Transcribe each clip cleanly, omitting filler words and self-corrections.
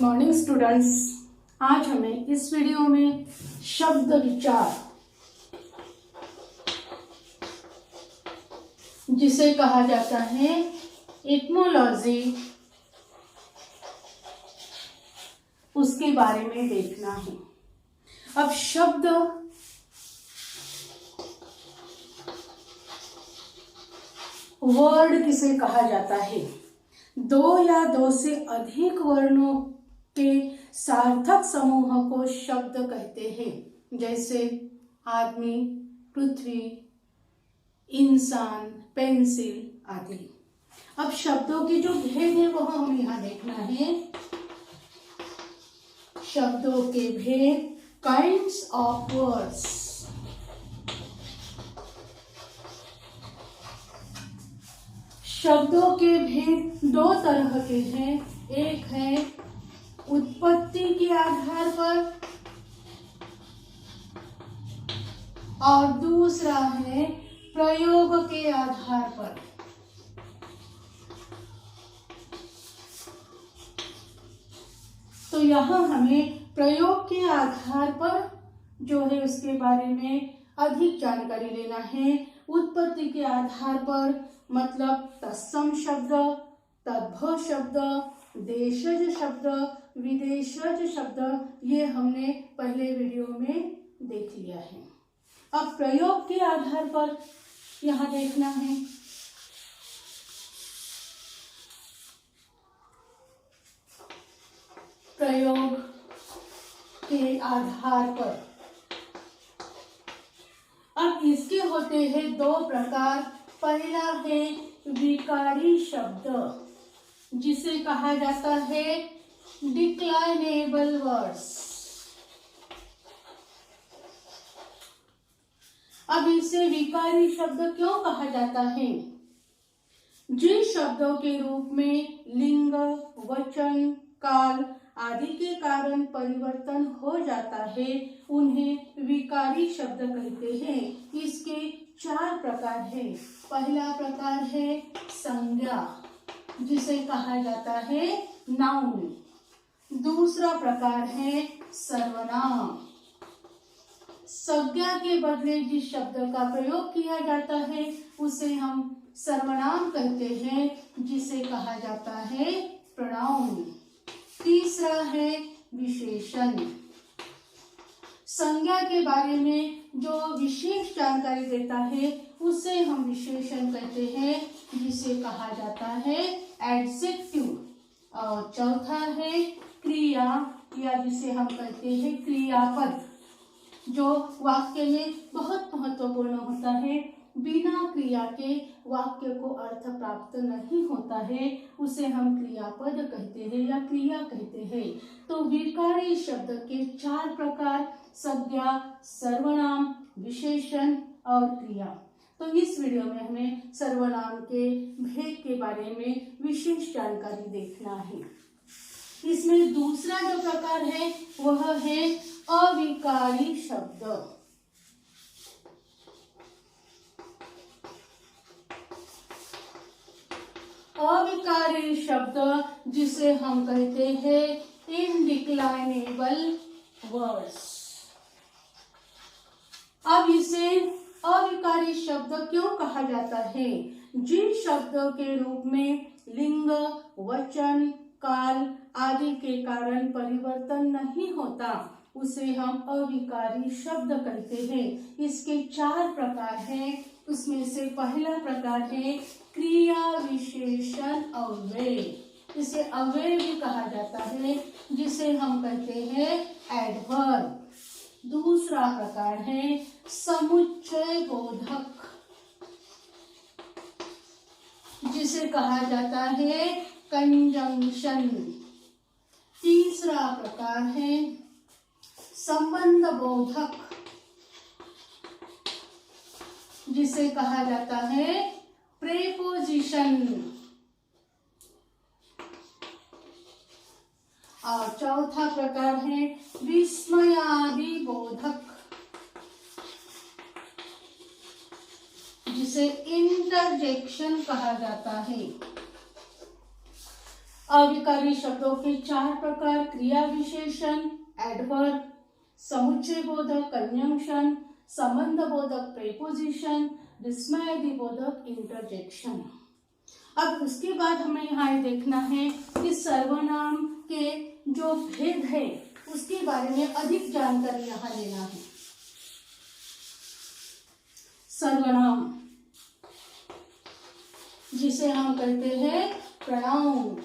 Morning students. आज हमें इस वीडियो में शब्द विचार, जिसे कहा जाता है एटिमोलॉजी, उसके बारे में देखना है। अब शब्द वर्ड किसे कहा जाता है? दो या दो से अधिक वर्णों के सार्थक समूह को शब्द कहते हैं, जैसे आदमी, पृथ्वी, इंसान, पेंसिल आदि। अब शब्दों के जो भेद है वह हमें यहाँ देखना है। शब्दों के भेद, काइंड्स ऑफ वर्ड्स। शब्दों के भेद दो तरह के हैं। एक है उत्पत्ति के आधार पर और दूसरा है प्रयोग के आधार पर। तो यहाँ हमें प्रयोग के आधार पर जो है उसके बारे में अधिक जानकारी लेना है। उत्पत्ति के आधार पर मतलब तत्सम शब्द, तद्भव शब्द, देशज शब्द, विदेशज शब्द, ये हमने पहले वीडियो में देख लिया है। अब प्रयोग के आधार पर यहाँ देखना है। प्रयोग के आधार पर अब इसके होते हैं दो प्रकार। पहला है विकारी शब्द, जिसे कहा जाता है डिक्लाइनेबल वर्ड्स। अब इसे विकारी शब्द क्यों कहा जाता है? जिन शब्दों के रूप में लिंग, वचन, काल आदि के कारण परिवर्तन हो जाता है, उन्हें विकारी शब्द कहते हैं। इसके चार प्रकार हैं। पहला प्रकार है संज्ञा, जिसे कहा जाता है नाउन। दूसरा प्रकार है सर्वनाम, संज्ञा के बदले जिस शब्द का प्रयोग किया जाता है उसे हम सर्वनाम कहते हैं, जिसे कहा जाता है प्रोनाउन। तीसरा है विशेषण, संज्ञा के बारे में जो विशेष जानकारी देता है उसे हम विशेषण कहते हैं, जिसे कहा जाता है एडजेक्टिव। और चौथा है क्रिया, या जिसे हम कहते हैं क्रियापद, जो वाक्य में बहुत महत्वपूर्ण होता है। बिना क्रिया के वाक्य को अर्थ प्राप्त नहीं होता है, उसे हम क्रियापद कहते हैं या क्रिया कहते हैं। तो विकारी शब्द के चार प्रकार: संज्ञा, सर्वनाम, विशेषण और क्रिया। तो इस वीडियो में हमें सर्वनाम के भेद के बारे में विशेष जानकारी देखना है। इसमें दूसरा जो प्रकार है वह है अविकारी शब्द। अविकारी शब्द, जिसे हम कहते हैं इनडिक्लाइनेबल वर्ड्स। अब इसे अविकारी शब्द क्यों कहा जाता है? जिन शब्दों के रूप में लिंग, वचन, काल आदि के कारण परिवर्तन नहीं होता, उसे हम अविकारी शब्द कहते हैं। इसके चार प्रकार हैं। उसमें से पहला प्रकार है क्रिया, विशेषण, अव्यय। इसे अव्यय भी कहा जाता है, जिसे हम कहते हैं एडवर्ब। दूसरा प्रकार है समुच्चय बोधक, जिसे कहा जाता है कंजंक्शन। तीसरा प्रकार है संबंध बोधक, जिसे कहा जाता है प्रेपोजिशन। और चौथा प्रकार है विस्मयादि बोधक, जिसे इंटरजेक्शन कहा जाता है। अविकारी शब्दों के 4 प्रकार: क्रिया विशेषण, एडवर्ब, समुच्चय बोधक कंजंक्शन, संबंध बोधक प्रीपोजिशन, विस्मयादि बोधक इंटरजेक्शन। अब उसके बाद हमें यहाँ ये देखना है कि सर्वनाम के जो भेद है उसके बारे में अधिक जानकारी यहाँ लेना है। सर्वनाम जिसे हम कहते हैं प्रोनाउन।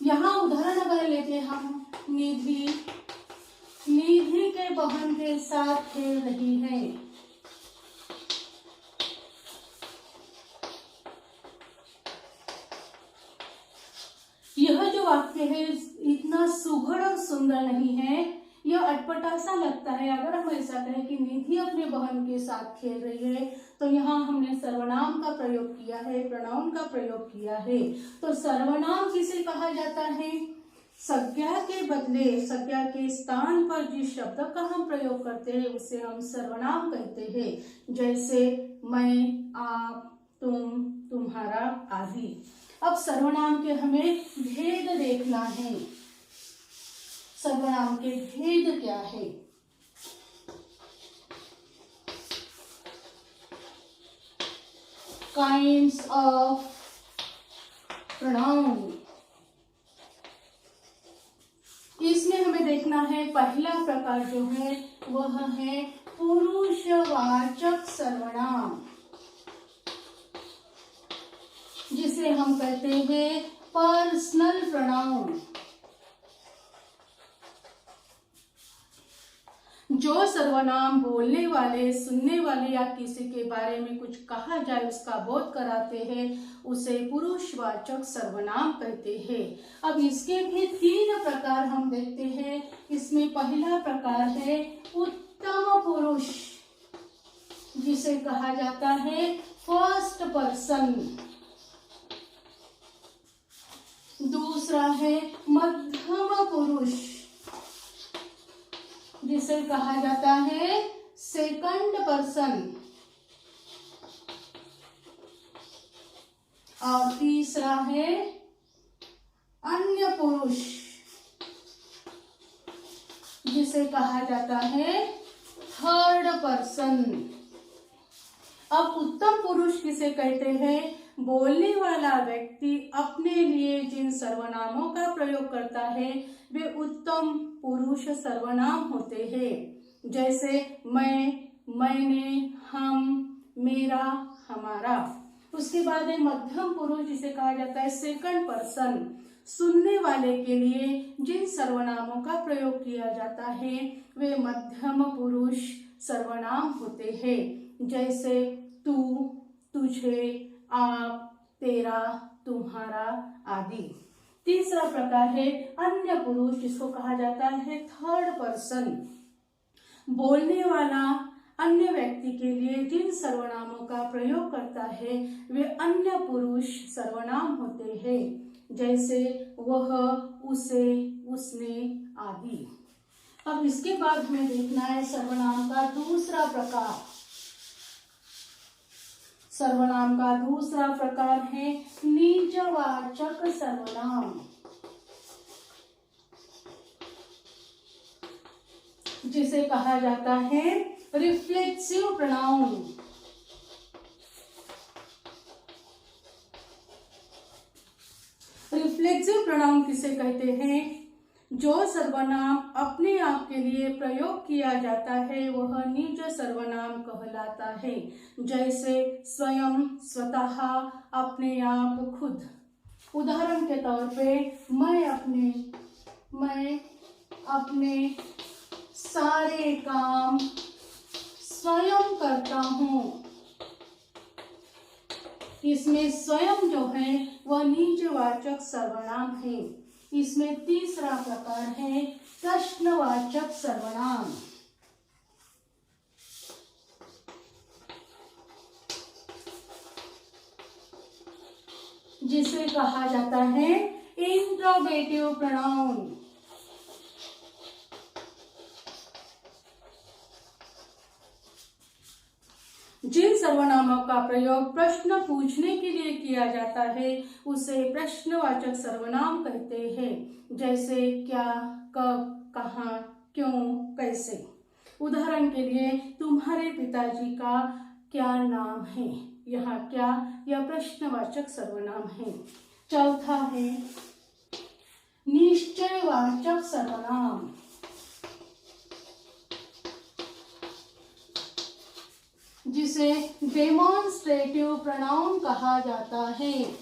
यहाँ उदाहरण अगर लेते हैं हम, निधि निधि के बहन के साथ खेल रही है। यह जो वाक्य है इतना सुघड़ और सुंदर नहीं है, यह अटपटा सा लगता है। अगर हम ऐसा कहें कि निधि अपने बहन के साथ खेल रही है, तो यहाँ हमने सर्वनाम का प्रयोग किया है, प्रोनाउन का प्रयोग किया है। तो सर्वनाम किसे कहा जाता है? संज्ञा के बदले, संज्ञा के स्थान पर जिस शब्द का हम प्रयोग करते हैं उसे हम सर्वनाम कहते हैं। जैसे मैं, आप, तुम, तुम्हारा आदि। अब सर्वनाम के हमें भेद देखना है। सर्वनाम के भेद क्या है? Kinds of pronoun. इसमें हमें देखना है पहला प्रकार जो है वह है पुरुषवाचक सर्वनाम, जिसे हम कहते हैं पर्सनल प्रोनाउन। जो सर्वनाम बोलने वाले, सुनने वाले या किसी के बारे में कुछ कहा जाए उसका बोध कराते हैं, उसे पुरुषवाचक सर्वनाम कहते हैं। अब इसके भी 3 प्रकार हम देखते हैं। इसमें पहला प्रकार है उत्तम पुरुष, जिसे कहा जाता है फर्स्ट पर्सन। दूसरा है मध्यम पुरुष, जिसे कहा जाता है सेकंड पर्सन। और तीसरा है अन्य पुरुष, जिसे कहा जाता है थर्ड पर्सन। अब उत्तम पुरुष किसे कहते हैं? बोलने वाला व्यक्ति अपने लिए जिन सर्वनामों का प्रयोग करता है वे उत्तम पुरुष सर्वनाम होते हैं। जैसे मैं, मैंने, हम, मेरा, हमारा। उसके बाद है मध्यम पुरुष, जिसे कहा जाता है सेकंड पर्सन। सुनने वाले के लिए जिन सर्वनामों का प्रयोग किया जाता है वे मध्यम पुरुष सर्वनाम होते हैं। जैसे तू, तुझे, आप, तेरा, तुम्हारा आदि। तीसरा प्रकार है अन्य पुरुष, जिसको कहा जाता है थर्ड पर्सन। बोलने वाला अन्य व्यक्ति के लिए जिन सर्वनामों का प्रयोग करता है वे अन्य पुरुष सर्वनाम होते हैं। जैसे वह, उसे, उसने आदि। अब इसके बाद हमें देखना है सर्वनाम का दूसरा प्रकार। सर्वनाम का दूसरा प्रकार है निजवाचक सर्वनाम, जिसे कहा जाता है रिफ्लेक्सिव प्रोनाउन। रिफ्लेक्सिव प्रोनाउन किसे कहते हैं? जो सर्वनाम अपने आप के लिए प्रयोग किया जाता है वह निज सर्वनाम कहलाता है। जैसे स्वयं, स्वतः, अपने आप, खुद। उदाहरण के तौर पे मैं अपने सारे काम स्वयं करता हूँ। इसमें स्वयं जो है वह निजवाचक सर्वनाम है। इसमें तीसरा प्रकार है प्रश्नवाचक सर्वनाम, जिसे कहा जाता है इंट्रोगेटिव प्रोनाउन। जिन सर्वनामों का प्रयोग प्रश्न पूछने के लिए किया जाता है उसे प्रश्नवाचक सर्वनाम कहते हैं। जैसे क्या, कब, कहाँ, क्यों, कैसे। उदाहरण के लिए, तुम्हारे पिताजी का क्या नाम है। यहाँ क्या यह प्रश्नवाचक सर्वनाम है। चौथा है निश्चयवाचक सर्वनाम। जिसे डेमोन्स्ट्रेटिव प्रोनाउन कहा जाता है।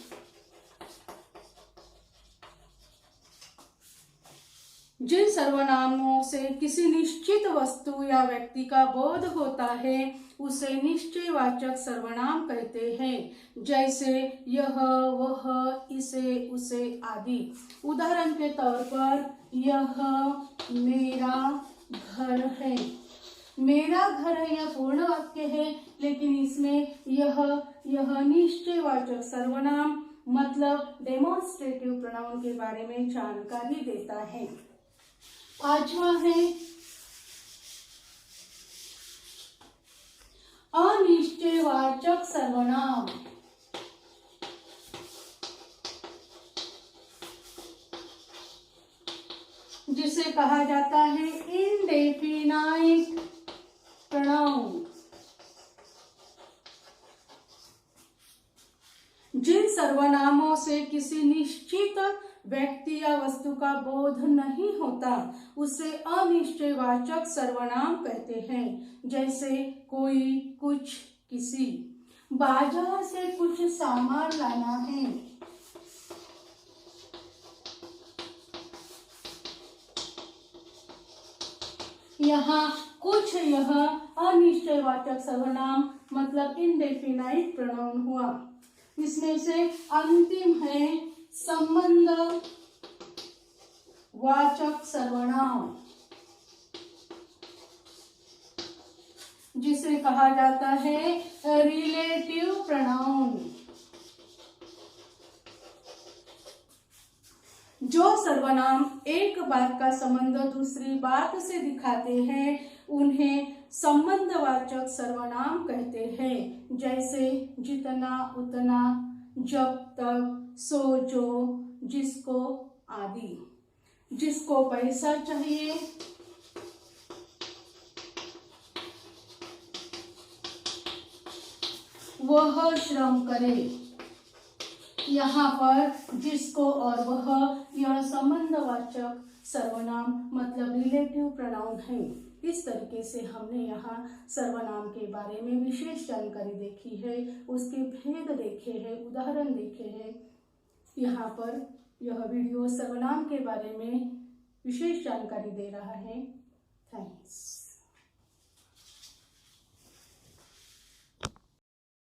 जिन सर्वनामों से किसी निश्चित वस्तु या व्यक्ति का बोध होता है उसे निश्चयवाचक सर्वनाम कहते हैं। जैसे यह, वह, इसे, उसे आदि। उदाहरण के तौर पर, यह मेरा घर है। मेरा घर है यह पूर्ण वाक्य है, लेकिन इसमें यह निश्चयवाचक सर्वनाम मतलब डेमोन्स्ट्रेटिव प्रोनाउन के बारे में जानकारी देता है। पांचवा है अनिश्चयवाचक सर्वनाम। जिसे कहा जाता है इनडेफिनाइट प्रोनाउन। जिन सर्वनामों से किसी निश्चित व्यक्ति या वस्तु का बोध नहीं होता उसे अनिश्चयवाचक सर्वनाम कहते हैं। जैसे कोई, कुछ, किसी। बाजार से कुछ सामान लाना है। यहाँ कुछ यह अनिश्चयवाचक सर्वनाम मतलब इनडेफिनाइट प्रोनाउन हुआ। इसमें से अंतिम है संबंध वाचक सर्वनाम। जिसे कहा जाता है रिलेटिव प्रोनाउन। जो सर्वनाम एक बात का संबंध दूसरी बात से दिखाते हैं उन्हें संबंधवाचक सर्वनाम कहते हैं। जैसे जितना, उतना, जब तक, सो, जो, जिसको आदि। जिसको पैसा चाहिए, वह श्रम करे। यहाँ पर जिसको और वह यह संबंधवाचक सर्वनाम मतलब रिलेटिव प्रोनाउन है। इस तरीके से हमने यहाँ सर्वनाम के बारे में विशेष जानकारी देखी है, उसके भेद देखे हैं, उदाहरण देखे हैं। यहाँ पर यह वीडियो सर्वनाम के बारे में विशेष जानकारी दे रहा है। थैंक्स।